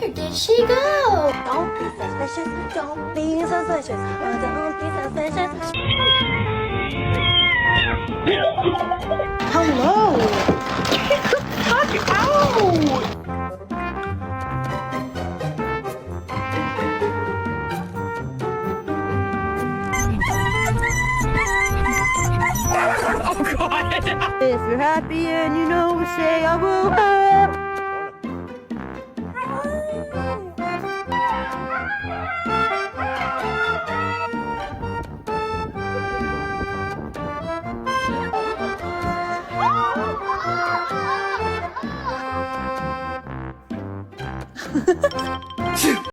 Where did she go? Don't be suspicious. Don't be suspicious. Don't be suspicious. Hello. Ow. If you're happy and you know, say I will.